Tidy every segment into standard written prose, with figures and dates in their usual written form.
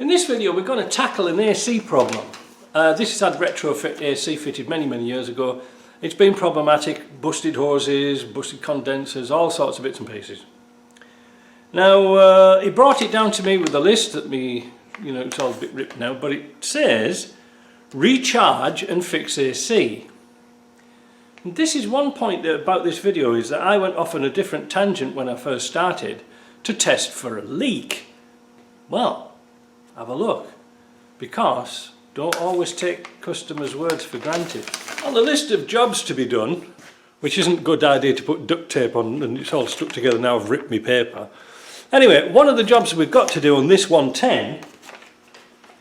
In this video we're going to tackle an AC problem. This has had retrofit AC fitted many years ago. It's been problematic, busted hoses, busted condensers, all sorts of bits and pieces. Now he brought it down to me with a list that it's all a bit ripped now, but it says recharge and fix AC. And this is one point about this video, is that I went off on a different tangent when I first started to test for a leak. Well, have a look, because don't always take customers' words for granted. On the list of jobs to be done, which isn't a good idea to put duct tape on and it's all stuck together now, I've ripped my paper. Anyway, one of the jobs we've got to do on this 110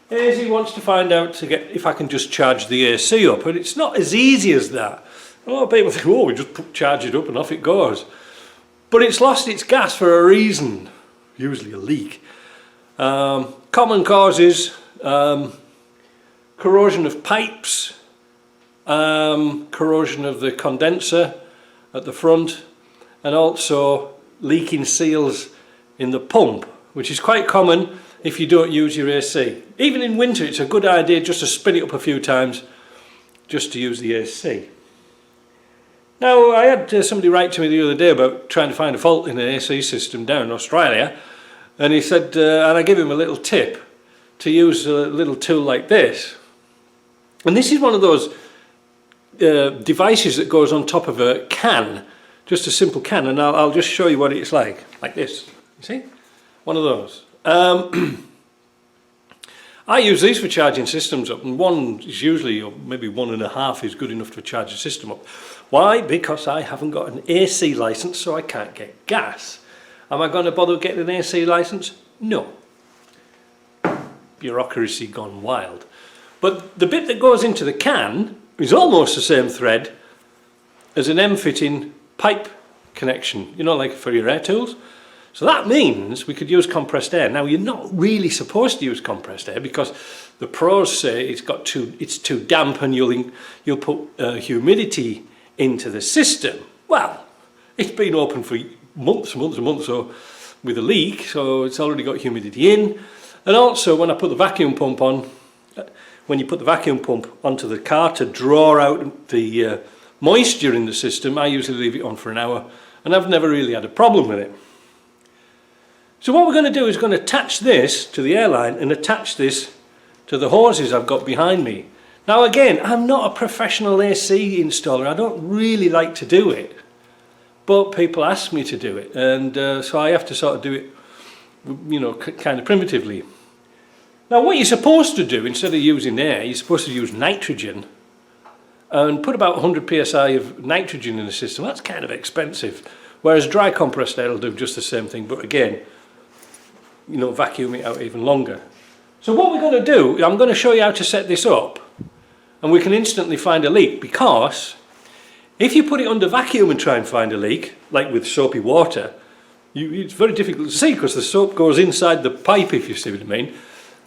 is he wants to find out if I can just charge the AC up, and it's not as easy as that. A lot of people think, oh, we just charge it up and off it goes. But it's lost its gas for a reason, usually a leak. Common causes, corrosion of pipes, corrosion of the condenser at the front, and also leaking seals in the pump, which is quite common if you don't use your AC. Even in winter it's a good idea just to spin it up a few times just to use the AC. Now, I had somebody write to me the other day about trying to find a fault in an AC system down in Australia, and he said, and I gave him a little tip to use a little tool like this. And this is one of those devices that goes on top of a can, just a simple can, and I'll just show you what it's like this. You see? One of those. I use these for charging systems up, and one is usually, or maybe 1.5 is good enough to charge a system up. Why? Because I haven't got an AC license, so I can't get gas. Am I going to bother getting an AC license? No. Bureaucracy gone wild. But the bit that goes into the can is almost the same thread as an M-fitting pipe connection, like for your air tools. So that means we could use compressed air. Now, you're not really supposed to use compressed air because the pros say it's too damp and you'll put humidity into the system. Well, it's been open for months so with a leak, so it's already got humidity in. And also, when I put the vacuum pump on, when you put the vacuum pump onto the car to draw out the moisture in the system, I usually leave it on for an hour, and I've never really had a problem with it. So what we're going to do is going to attach this to the airline and attach this to the hoses I've got behind me. Now again, I'm not a professional AC installer, I don't really like to do it, but people ask me to do it, and so I have to sort of do it, kind of primitively. Now what you're supposed to do, instead of using air, you're supposed to use nitrogen and put about 100 psi of nitrogen in the system. That's kind of expensive, whereas dry compressed air will do just the same thing, but again, vacuum it out even longer. So what we're going to do, I'm going to show you how to set this up, and we can instantly find a leak, because if you put it under vacuum and try and find a leak, like with soapy water, it's very difficult to see because the soap goes inside the pipe, if you see what I mean,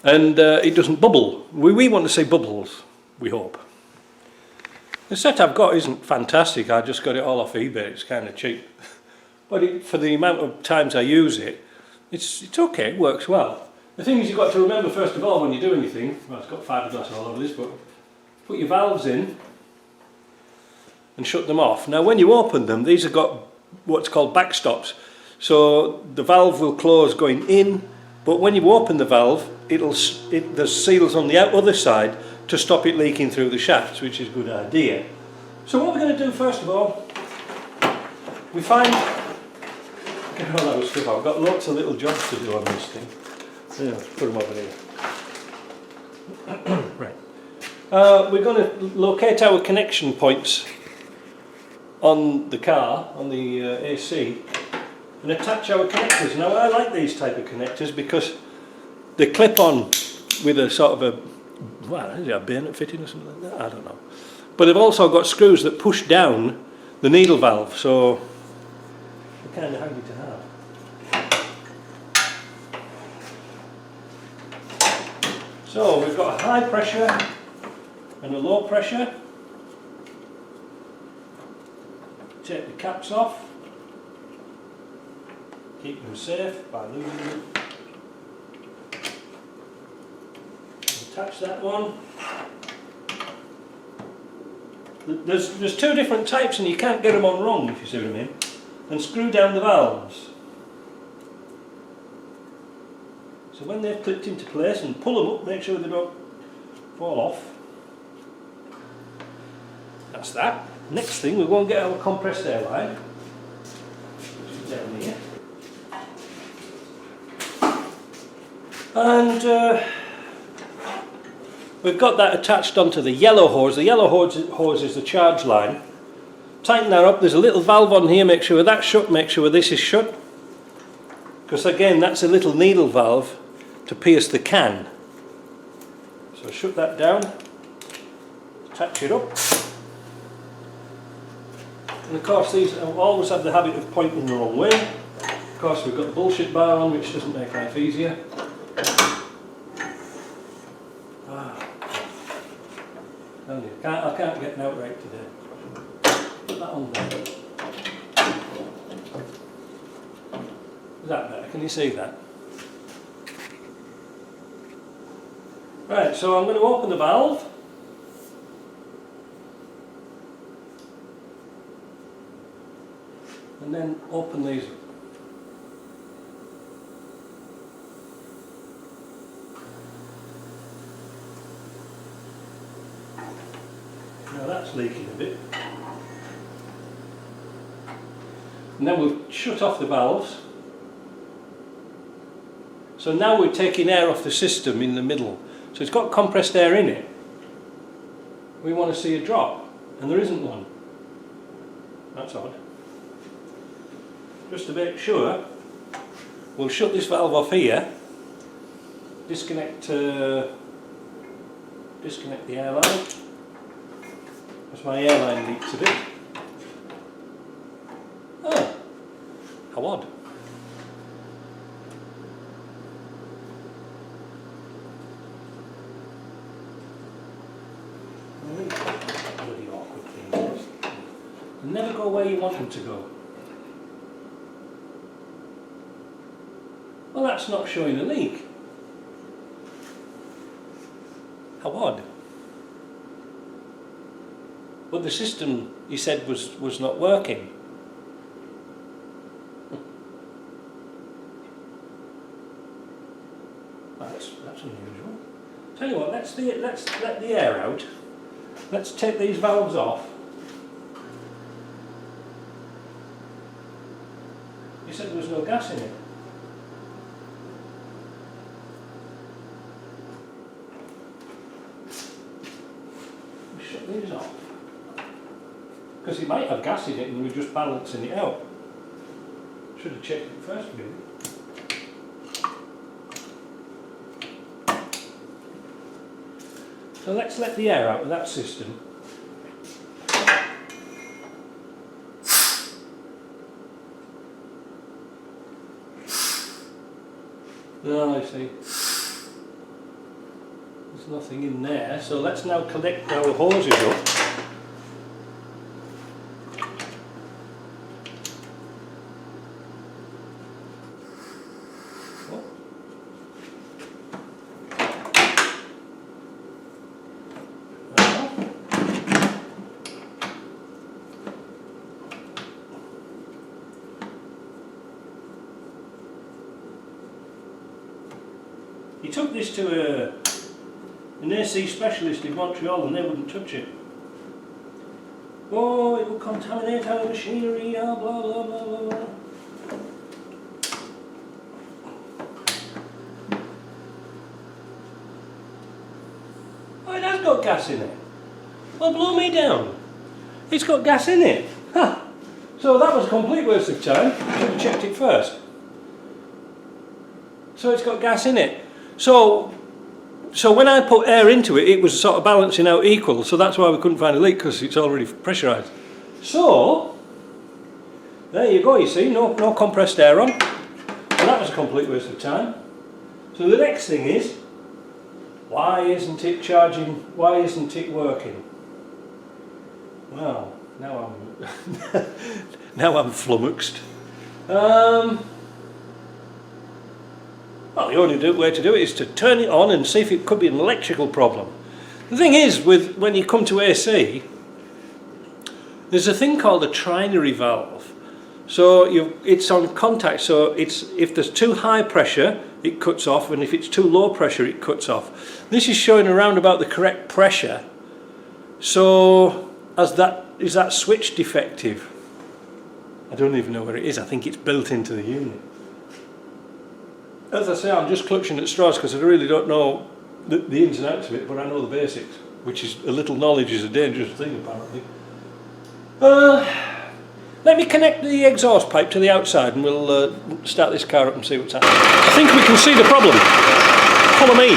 and it doesn't bubble. We want to see bubbles, we hope. The set I've got isn't fantastic, I just got it all off eBay, it's kind of cheap. But for the amount of times I use it, it's okay, it works well. The thing is, you've got to remember first of all when you do anything, well, it's got fiberglass all over this, but put your valves in and shut them off. Now when you open them, these have got what's called backstops, so the valve will close going in, but when you open the valve, there's seals on the other side to stop it leaking through the shafts, which is a good idea. So what we're going to do first of all, we find, get all that stuff out. I've got lots of little jobs to do on this thing. Yeah, let's put them over here. Right. We're going to locate our connection points on the car, on the AC, and attach our connectors. Now I like these type of connectors because they clip on with a sort of is it a bayonet fitting or something like that? I don't know. But they've also got screws that push down the needle valve, so they're kind of handy to have. So we've got a high pressure and a low pressure. Take the caps off. Keep them safe by losing them. Attach that one. There's two different types and you can't get them on wrong, if you see what I mean. And screw down the valves. So when they've clipped into place, and pull them up, make sure they don't fall off. That's that. Next thing, we'll go and get our compressed air line, which is down here. And we've got that attached onto the yellow hose. The yellow hose is the charge line. Tighten that up. There's a little valve on here. Make sure that's shut. Make sure this is shut. Because again, that's a little needle valve to pierce the can. So shut that down. Attach it up. And of course, these always have the habit of pointing the wrong way. Of course, we've got the bullshit bar on, which doesn't make life easier. I can't get it out right today. Put that on there. Is that better? Can you see that? Right, so I'm going to open the valve. And then open these. Now that's leaking a bit. And then we'll shut off the valves. So now we're taking air off the system in the middle. So it's got compressed air in it. We want to see a drop, and there isn't one. That's odd. Just to make sure, we'll shut this valve off here, disconnect the air line. Because my air line leaks a bit. Oh, how odd. Bloody awkward things. They never go where you want them to go. Well, that's not showing a leak. How odd. But the system, he said, was not working. That's unusual. Tell you what, let's let the air out. Let's take these valves off. You said there was no gas in it. We shut these off. Because it might have gas in it and we're just balancing it out. Should have checked it first, really. So let's let the air out of that system. No, I see. There's nothing in there. So let's now connect our hoses up. He took this to an AC specialist in Montreal and they wouldn't touch it. Oh, it will contaminate our machinery, blah blah blah blah blah. Oh, it has got gas in it. Well, blow me down. It's got gas in it. Huh. So that was a complete waste of time. Should have checked it first. So it's got gas in it. So when I put air into it, it was sort of balancing out equal, so that's why we couldn't find a leak, because it's already pressurised. So, there you go, you see, no compressed air on. So that was a complete waste of time. So the next thing is, why isn't it charging, why isn't it working? Well, now I'm, now I'm flummoxed. Well, the only way to do it is to turn it on and see if it could be an electrical problem. The thing is, when you come to AC, there's a thing called a trinary valve. So it's on contact, so if there's too high pressure, it cuts off, and if it's too low pressure, it cuts off. This is showing around about the correct pressure. So is that switch defective? I don't even know where it is. I think it's built into the unit. As I say, I'm just clutching at straws because I really don't know the ins and outs of it, but I know the basics, which is a little knowledge is a dangerous thing apparently. Let me connect the exhaust pipe to the outside and we'll start this car up and see what's happening. I think we can see the problem. Follow me.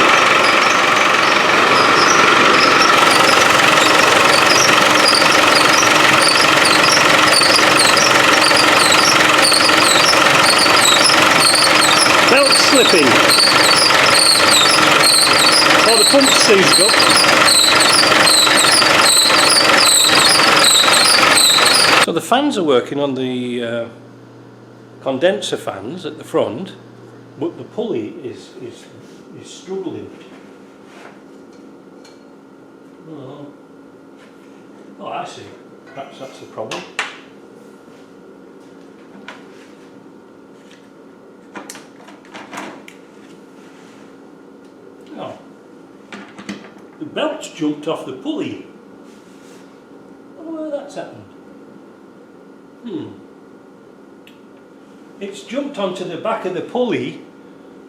Belt slipping. Oh, the pump's seized up. So the fans are working on the condenser fans at the front, but the pulley is struggling. Oh, I see. Perhaps that's the problem. Oh, the belt's jumped off the pulley. I wonder why that's happened. It's jumped onto the back of the pulley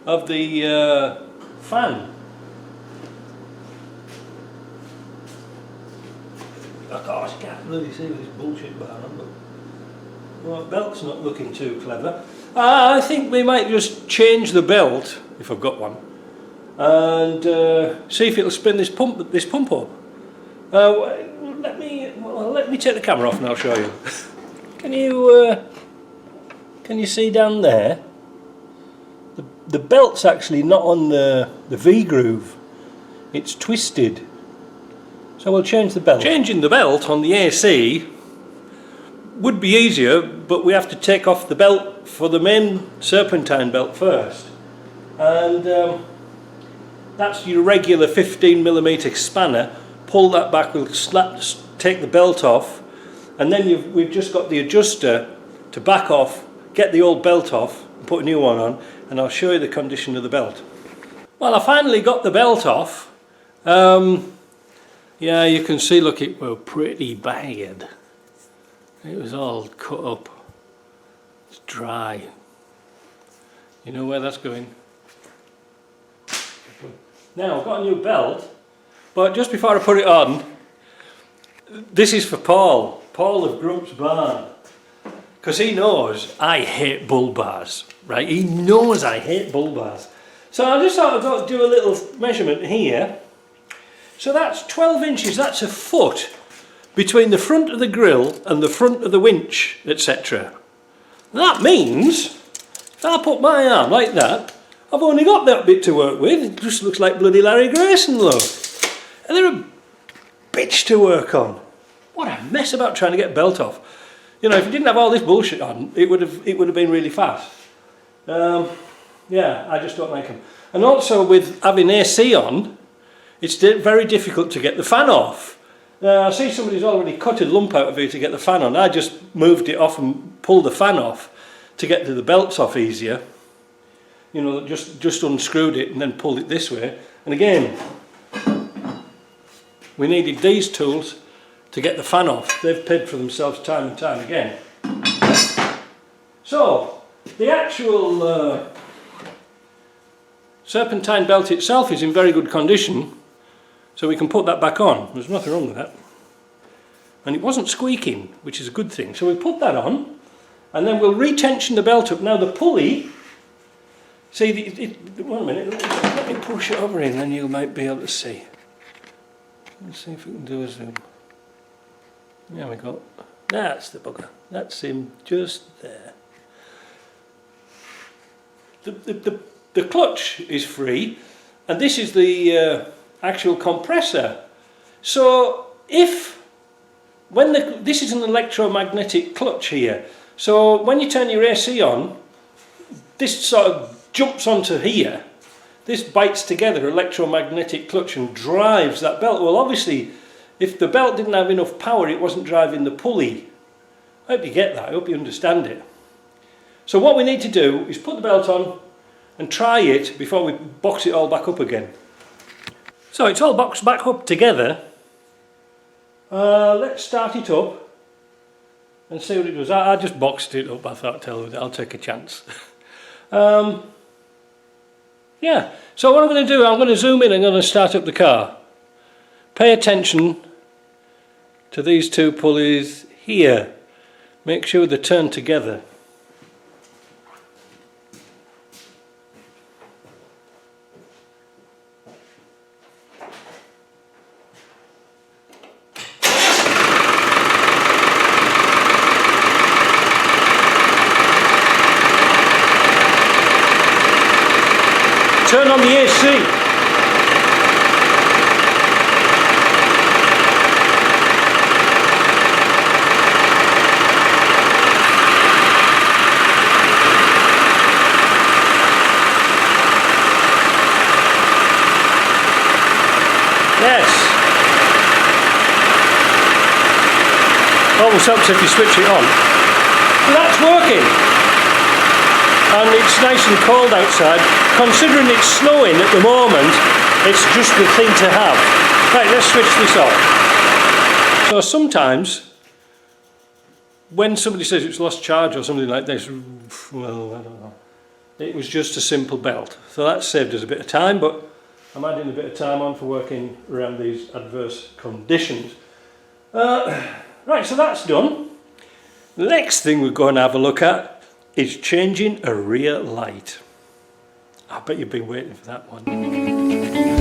of the fan. I can't really see with this bullshit bar on, but well, the belt's not looking too clever. I think we might just change the belt, if I've got one, and see if it'll spin this pump up. Let me take the camera off and I'll show you. Can you see down there? The belt's actually not on the V-groove. It's twisted. So we'll change the belt. Changing the belt on the AC would be easier, but we have to take off the belt for the main serpentine belt first. And that's your regular 15mm spanner. Pull that back, we'll take the belt off, and then we've just got the adjuster to back off, get the old belt off and put a new one on, and I'll show you the condition of the belt. Well, I finally got the belt off. Yeah, you can see, look, it was pretty bad. It was all cut up. It's dry. You know where that's going. Now, I've got a new belt, but just before I put it on, this is for Paul of Grump's Barn. Because he knows I hate bull bars, right? He knows I hate bull bars. So I just thought I'd got to do a little measurement here. So that's 12 inches, that's a foot between the front of the grill and the front of the winch, etc. That means, if I put my arm like that, I've only got that bit to work with. It just looks like bloody Larry Grayson, look. And they're a bitch to work on. What a mess about trying to get a belt off. You know, if you didn't have all this bullshit on, it would have been really fast. Yeah, I just don't like them. And also with having AC on, it's very difficult to get the fan off. I see somebody's already cut a lump out of it to get the fan on. I just moved it off and pulled the fan off to get the belts off easier. You know, just unscrewed it and then pulled it this way. And again, we needed these tools to get the fan off. They've paid for themselves time and time again. So, the actual serpentine belt itself is in very good condition, so we can put that back on. There's nothing wrong with that. And it wasn't squeaking, which is a good thing. So we put that on, and then we'll retension the belt up. Now the pulley, see, wait a minute, let me push it over in, then you might be able to see. Let's see if we can do a zoom. There we go. That's the bugger. That's him just there. The clutch is free, and this is the actual compressor. So this is an electromagnetic clutch here. So when you turn your AC on, this sort of jumps onto here, this bites together electromagnetic clutch and drives that belt. Well, obviously, if the belt didn't have enough power, it wasn't driving the pulley. I hope you get that, I hope you understand it. So what we need to do is put the belt on and try it before we box it all back up again. So it's all boxed back up together. Let's start it up and see what it does. I just boxed it up, I thought, I'll take a chance. Yeah, so what I'm going to do, I'm going to zoom in and I'm going to start up the car. Pay attention to these two pulleys here. Make sure they're turned together. Turn on the AC. Yes. Almost helps if you switch it on. So that's working. And it's nice and cold outside. Considering it's snowing at the moment, it's just the thing to have. Right, let's switch this off. So sometimes, when somebody says it's lost charge or something like this, well, I don't know. It was just a simple belt. So that saved us a bit of time, but I'm adding a bit of time on for working around these adverse conditions. Right, so that's done. The next thing we're going to have a look at is changing a rear light. I bet you've been waiting for that one.